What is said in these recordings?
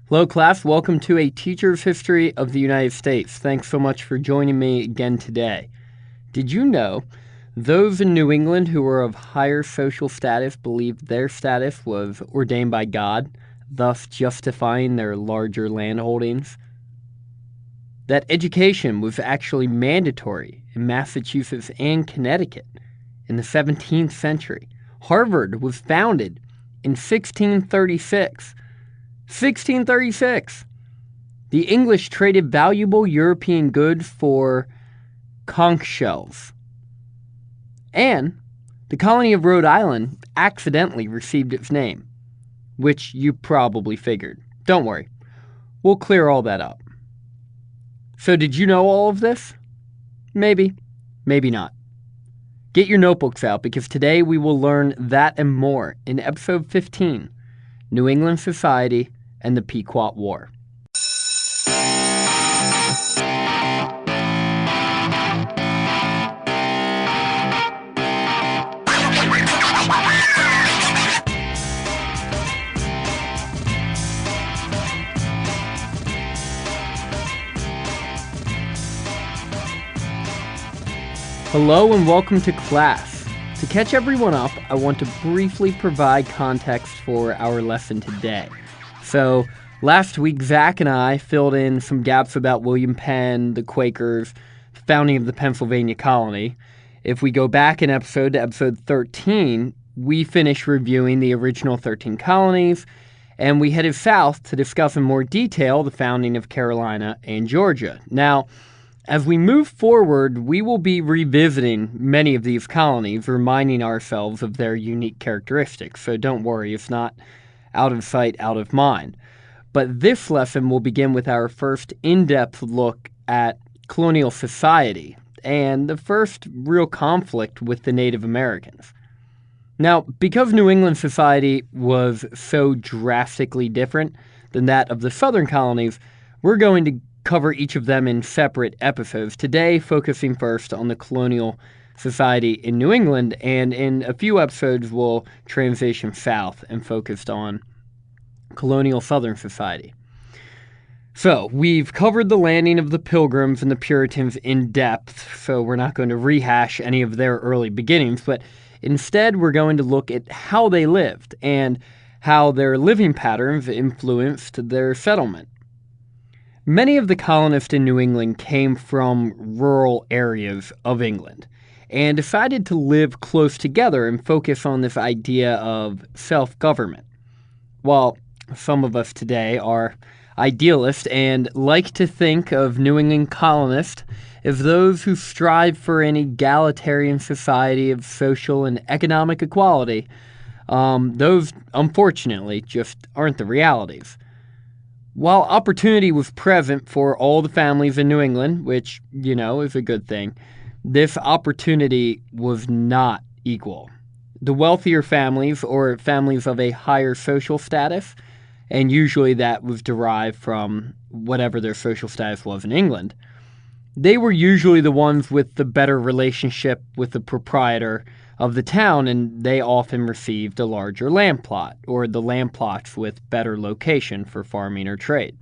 Hello, class. Welcome to a Teacher's History of the United States. Thanks so much for joining me again today. Did you know those in New England who were of higher social status believed their status was ordained by God, thus justifying their larger land holdings? That education was actually mandatory in Massachusetts and Connecticut in the 17th century. Harvard was founded in 1636. 1636. The English traded valuable European goods for conch shells. And the colony of Rhode Island accidentally received its name, which you probably figured. Don't worry, we'll clear all that up. So did you know all of this? Maybe, maybe not. Get your notebooks out because today we will learn that and more in episode 15, New England Society and the Pequot War. Hello and welcome to class. To catch everyone up, I want to briefly provide context for our lesson today. So, last week, Zach and I filled in some gaps about William Penn, the Quakers, founding of the Pennsylvania colony. If we go back in episode to episode 13, we finished reviewing the original 13 colonies, and we headed south to discuss in more detail the founding of Carolina and Georgia. Now, as we move forward, we will be revisiting many of these colonies, reminding ourselves of their unique characteristics. So don't worry, it's not out of sight, out of mind. But this lesson will begin with our first in-depth look at colonial society and the first real conflict with the Native Americans. Now, because New England society was so drastically different than that of the southern colonies, we're going to cover each of them in separate episodes, today focusing first on the colonial society in New England, and in a few episodes we'll transition south and focused on colonial southern society. So, we've covered the landing of the Pilgrims and the Puritans in depth, so we're not going to rehash any of their early beginnings, but instead we're going to look at how they lived and how their living patterns influenced their settlement. Many of the colonists in New England came from rural areas of England and decided to live close together and focus on this idea of self-government. While some of us today are idealists and like to think of New England colonists as those who strive for an egalitarian society of social and economic equality, those, unfortunately, just aren't the realities. While opportunity was present for all the families in New England, which, is a good thing, this opportunity was not equal. The wealthier families, or families of a higher social status, and usually that was derived from whatever their social status was in England, they were usually the ones with the better relationship with the proprietor of the town, and they often received a larger land plot, or the land plots with better location for farming or trade.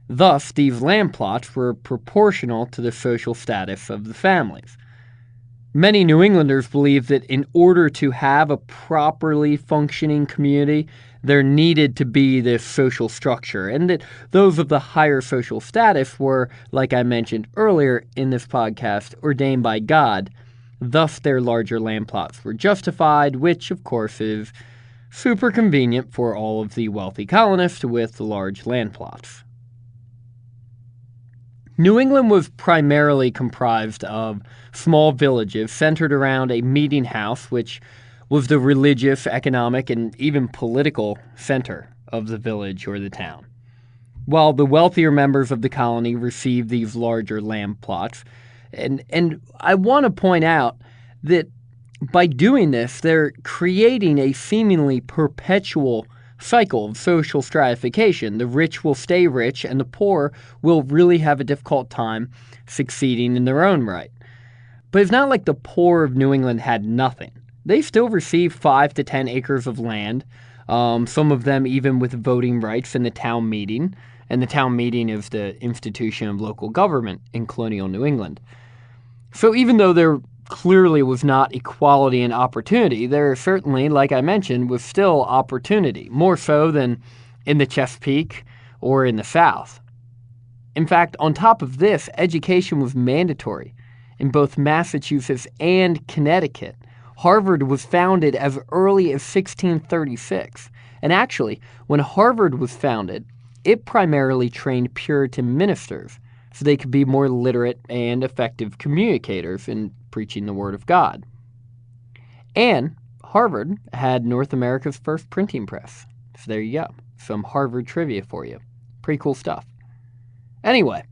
Thus, these land plots were proportional to the social status of the families. Many New Englanders believed that in order to have a properly functioning community, there needed to be this social structure, and that those of the higher social status were, like I mentioned earlier in this podcast, ordained by God. Thus, their larger land plots were justified, which, of course, is super convenient for all of the wealthy colonists with large land plots. New England was primarily comprised of small villages centered around a meeting house, which was the religious, economic, and even political center of the village or the town. While the wealthier members of the colony received these larger land plots, and I want to point out that by doing this, they're creating a seemingly perpetual cycle of social stratification. The rich will stay rich, and the poor will really have a difficult time succeeding in their own right. But it's not like the poor of New England had nothing. They still received 5 to 10 acres of land, some of them even with voting rights in the town meeting. And the town meeting is the institution of local government in colonial New England. So even though there clearly was not equality and opportunity, there certainly, like I mentioned, was still opportunity, more so than in the Chesapeake or in the South. In fact, on top of this, education was mandatory in both Massachusetts and Connecticut. Harvard was founded as early as 1636. And actually, when Harvard was founded, it primarily trained Puritan ministers so they could be more literate and effective communicators in preaching the Word of God. And Harvard had North America's first printing press. So there you go. Some Harvard trivia for you. Pretty cool stuff. Anyway,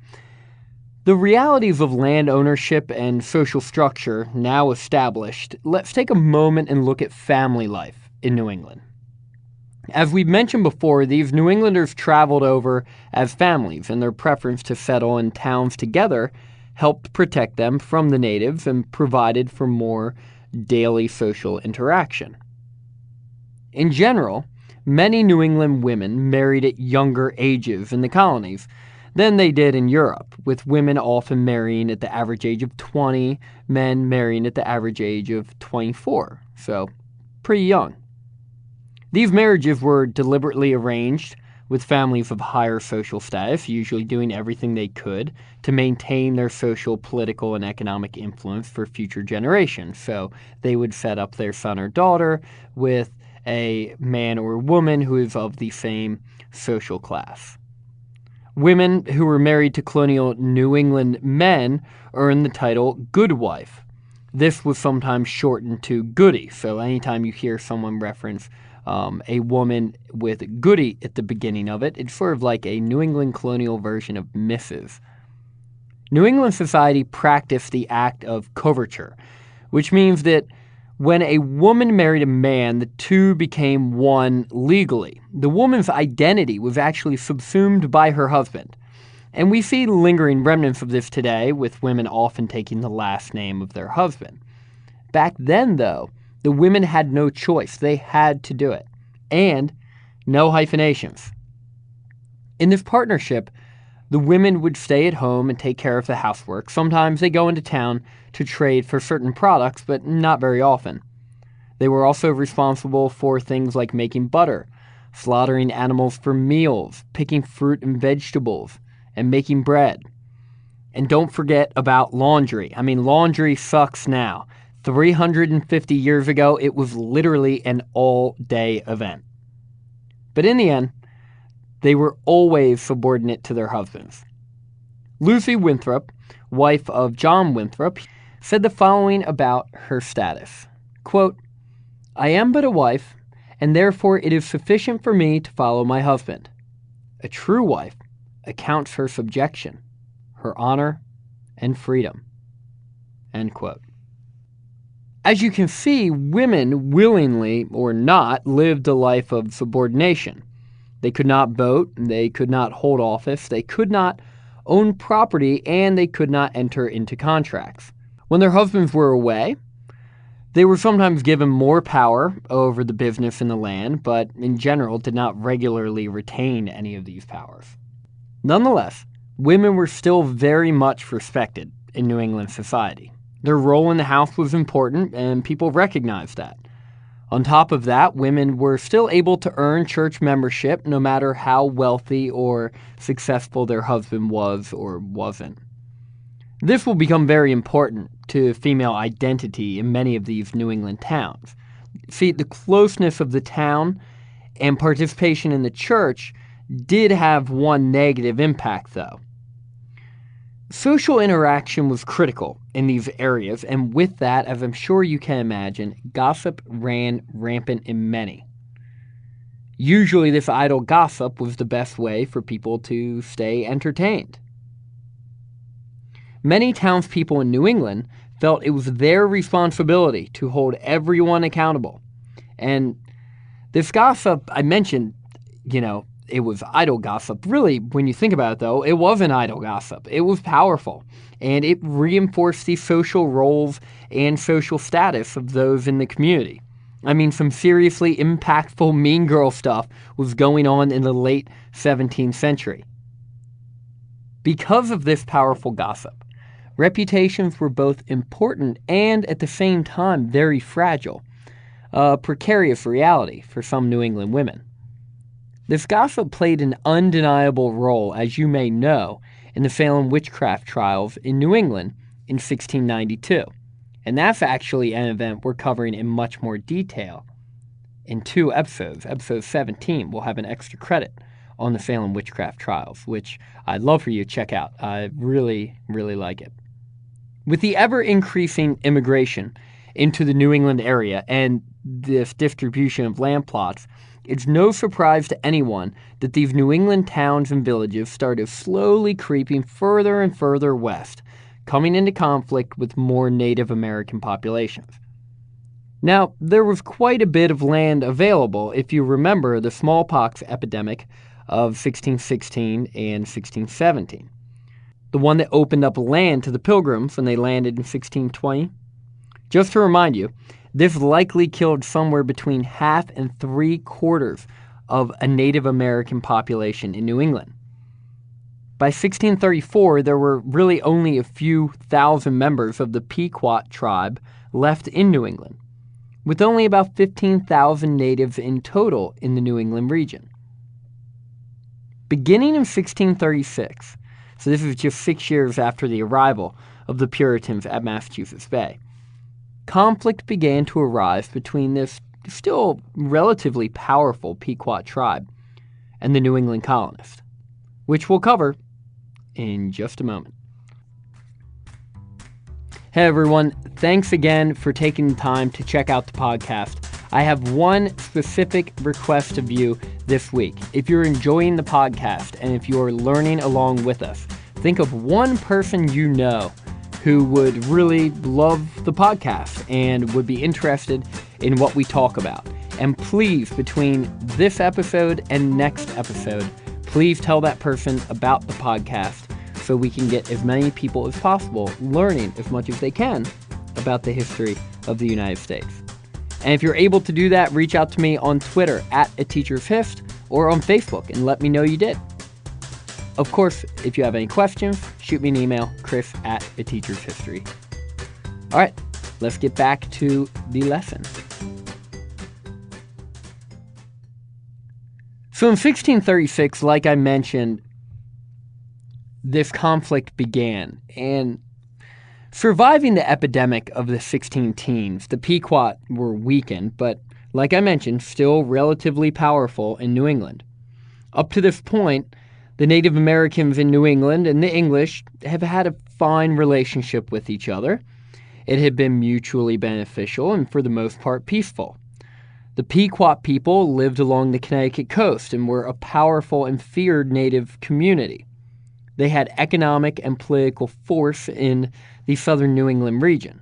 the realities of land ownership and social structure now established, let's take a moment and look at family life in New England. As we've mentioned before, these New Englanders traveled over as families, and their preference to settle in towns together helped protect them from the natives and provided for more daily social interaction. In general, many New England women married at younger ages in the colonies than they did in Europe, with women often marrying at the average age of 20, men marrying at the average age of 24, so pretty young. These marriages were deliberately arranged with families of higher social status, usually doing everything they could to maintain their social, political, and economic influence for future generations. So they would set up their son or daughter with a man or woman who is of the same social class. Women who were married to colonial New England men earned the title goodwife. This was sometimes shortened to goody, so anytime you hear someone reference a woman with goody at the beginning of it, it's sort of like a New England colonial version of Mrs. New England society practiced the act of coverture, which means that when a woman married a man, the two became one legally. The woman's identity was actually subsumed by her husband. And we see lingering remnants of this today, with women often taking the last name of their husband. Back then, though, the women had no choice. They had to do it. And no hyphenations. In this partnership, the women would stay at home and take care of the housework. Sometimes they go into town to trade for certain products, but not very often. They were also responsible for things like making butter, slaughtering animals for meals, picking fruit and vegetables, and making bread. And don't forget about laundry. I mean, laundry sucks now. 350 years ago, it was literally an all-day event. But in the end, they were always subordinate to their husbands. Lucy Winthrop, wife of John Winthrop, said the following about her status. Quote, "I am but a wife, and therefore it is sufficient for me to follow my husband. A true wife accounts for subjection, her honor, and freedom." End quote. As you can see, women, willingly or not, lived a life of subordination. They could not vote, they could not hold office, they could not own property, and they could not enter into contracts. When their husbands were away, they were sometimes given more power over the business and the land, but in general did not regularly retain any of these powers. Nonetheless, women were still very much respected in New England society. Their role in the house was important, and people recognized that. On top of that, women were still able to earn church membership no matter how wealthy or successful their husband was or wasn't. This will become very important to female identity in many of these New England towns. See, the closeness of the town and participation in the church did have one negative impact, though. Social interaction was critical in these areas, and with that, as I'm sure you can imagine, gossip ran rampant in many. Usually this idle gossip was the best way for people to stay entertained. Many townspeople in New England felt it was their responsibility to hold everyone accountable. And this gossip, I mentioned, it was idle gossip. Really, when you think about it, though, it wasn't idle gossip. It was powerful, and it reinforced the social roles and social status of those in the community. I mean, some seriously impactful mean girl stuff was going on in the late 17th century. Because of this powerful gossip, reputations were both important and, at the same time, very fragile, a precarious reality for some New England women. This gossip played an undeniable role, as you may know, in the Salem witchcraft trials in New England in 1692. And that's actually an event we're covering in much more detail in 2 episodes. Episode 17 will have an extra credit on the Salem witchcraft trials, which I'd love for you to check out. I really, really like it. With the ever-increasing immigration into the New England area and this distribution of land plots, it's no surprise to anyone that these New England towns and villages started slowly creeping further and further west, coming into conflict with more Native American populations. Now, there was quite a bit of land available if you remember the smallpox epidemic of 1616 and 1617, the one that opened up land to the Pilgrims when they landed in 1620. Just to remind you, this likely killed somewhere between half and 3/4 of a Native American population in New England. By 1634, there were really only a few thousand members of the Pequot tribe left in New England, with only about 15,000 natives in total in the New England region. Beginning in 1636, so this is just 6 years after the arrival of the Puritans at Massachusetts Bay, conflict began to arise between this still relatively powerful Pequot tribe and the New England colonists, which we'll cover in just a moment. Hey everyone, thanks again for taking the time to check out the podcast. I have one specific request of you this week. If you're enjoying the podcast and if you're learning along with us, think of one person you know who would really love the podcast and would be interested in what we talk about. And please, between this episode and next episode, please tell that person about the podcast so we can get as many people as possible learning as much as they can about the history of the United States. And if you're able to do that, reach out to me on Twitter @ATeachersHist or on Facebook and let me know you did. Of course, if you have any questions, shoot me an email, chris@ATeachersHistory. All right, let's get back to the lesson. So in 1636, like I mentioned, this conflict began, and surviving the epidemic of the 16 teens, the Pequot were weakened, but like I mentioned, still relatively powerful in New England. Up to this point, the Native Americans in New England and the English have had a fine relationship with each other. It had been mutually beneficial and for the most part peaceful. The Pequot people lived along the Connecticut coast and were a powerful and feared native community. They had economic and political force in the southern New England region.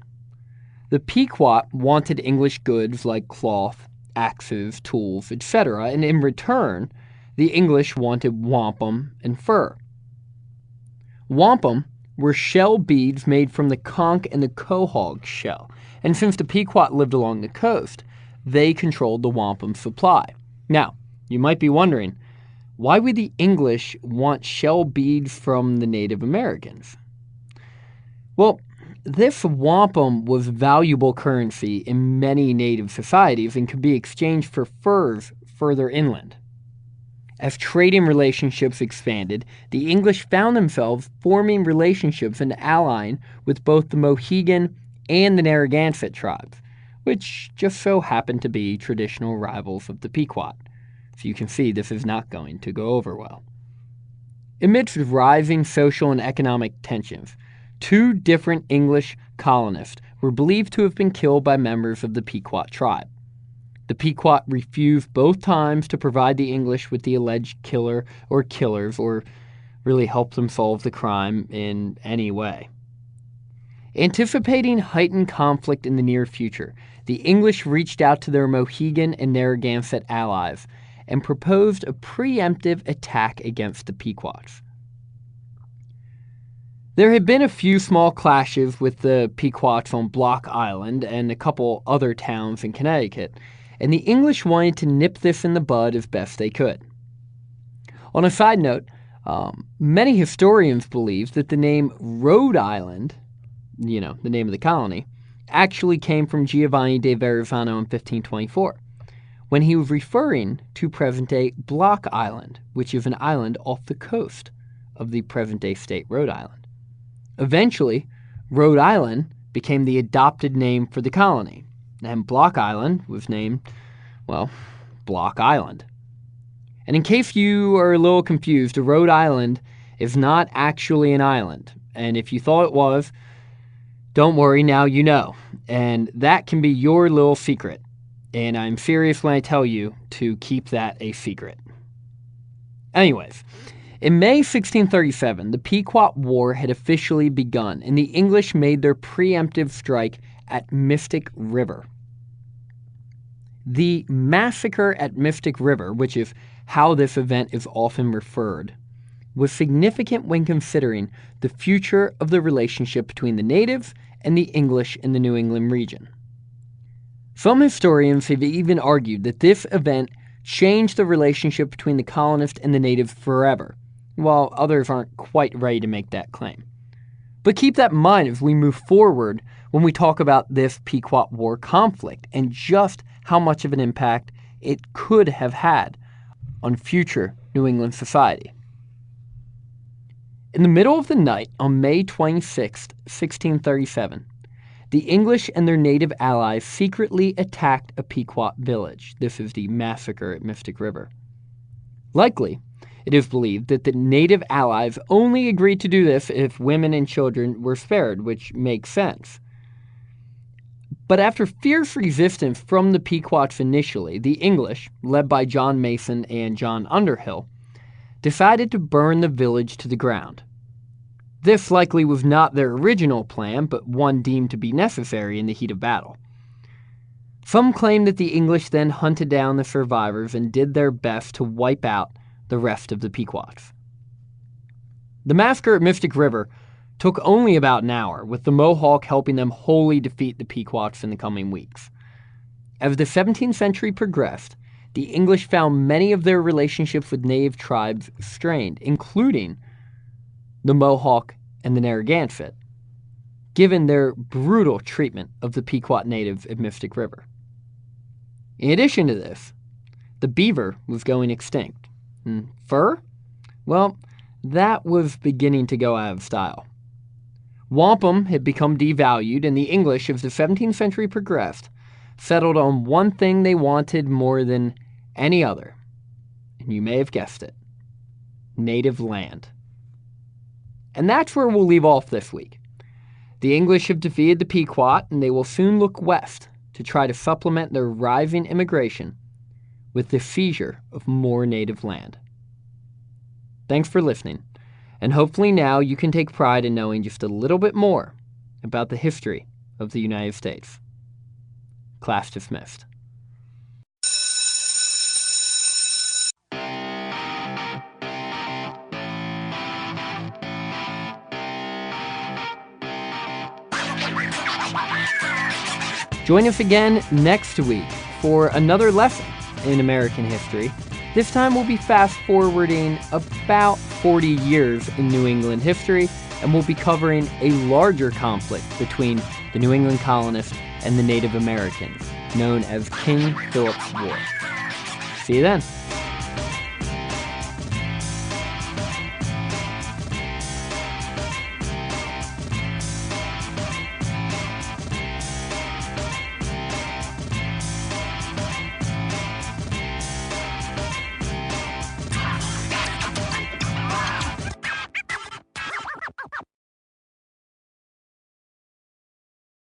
The Pequot wanted English goods like cloth, axes, tools, etc., and in return, the English wanted wampum and fur. Wampum were shell beads made from the conch and the quahog shell, and since the Pequot lived along the coast, they controlled the wampum supply. Now, you might be wondering, why would the English want shell beads from the Native Americans? Well, this wampum was valuable currency in many native societies and could be exchanged for furs further inland. As trading relationships expanded, the English found themselves forming relationships and allying with both the Mohegan and the Narragansett tribes, which just so happened to be traditional rivals of the Pequot. So you can see this is not going to go over well. Amidst rising social and economic tensions, 2 different English colonists were believed to have been killed by members of the Pequot tribe. The Pequot refused both times to provide the English with the alleged killer or killers or really help them solve the crime in any way. Anticipating heightened conflict in the near future, the English reached out to their Mohegan and Narragansett allies and proposed a preemptive attack against the Pequots. There had been a few small clashes with the Pequots on Block Island and a couple other towns in Connecticut, and the English wanted to nip this in the bud as best they could. On a side note, many historians believe that the name Rhode Island, the name of the colony, actually came from Giovanni de Verrazzano in 1524, when he was referring to present-day Block Island, which is an island off the coast of the present-day state Rhode Island. Eventually, Rhode Island became the adopted name for the colony, and Block Island was named, Block Island. And in case you are a little confused, Rhode Island is not actually an island, and if you thought it was, don't worry, now you know, and that can be your little secret, and I'm serious when I tell you to keep that a secret. Anyways, in May 1637, the Pequot War had officially begun, and the English made their preemptive strike at Mystic River. The massacre at Mystic River, which is how this event is often referred, was significant when considering the future of the relationship between the natives and the English in the New England region. Some historians have even argued that this event changed the relationship between the colonists and the natives forever, while others aren't quite ready to make that claim. But keep that in mind as we move forward when we talk about this Pequot War conflict and just how much of an impact it could have had on future New England society. In the middle of the night on May 26, 1637, the English and their native allies secretly attacked a Pequot village. This is the massacre at Mystic River. Likely, it is believed that the native allies only agreed to do this if women and children were spared, which makes sense. But after fierce resistance from the Pequots initially, the English, led by John Mason and John Underhill, decided to burn the village to the ground. This likely was not their original plan, but one deemed to be necessary in the heat of battle. Some claim that the English then hunted down the survivors and did their best to wipe out the rest of the Pequots. The massacre at Mystic River took only about an hour, with the Mohawk helping them wholly defeat the Pequots in the coming weeks. As the 17th century progressed, the English found many of their relationships with native tribes strained, including the Mohawk and the Narragansett, given their brutal treatment of the Pequot natives at Mystic River. In addition to this, the beaver was going extinct. And fur? Well, that was beginning to go out of style. Wampum had become devalued, and the English, as the 17th century progressed, settled on one thing they wanted more than any other, and you may have guessed it, native land. And that's where we'll leave off this week. The English have defeated the Pequot, and they will soon look west to try to supplement their rising immigration with the seizure of more native land. Thanks for listening, and hopefully now you can take pride in knowing just a little bit more about the history of the United States. Class dismissed. Join us again next week for another lesson in American history. This time we'll be fast-forwarding about 40 years in New England history, and we'll be covering a larger conflict between the New England colonists and the Native Americans, known as King Philip's War. See you then.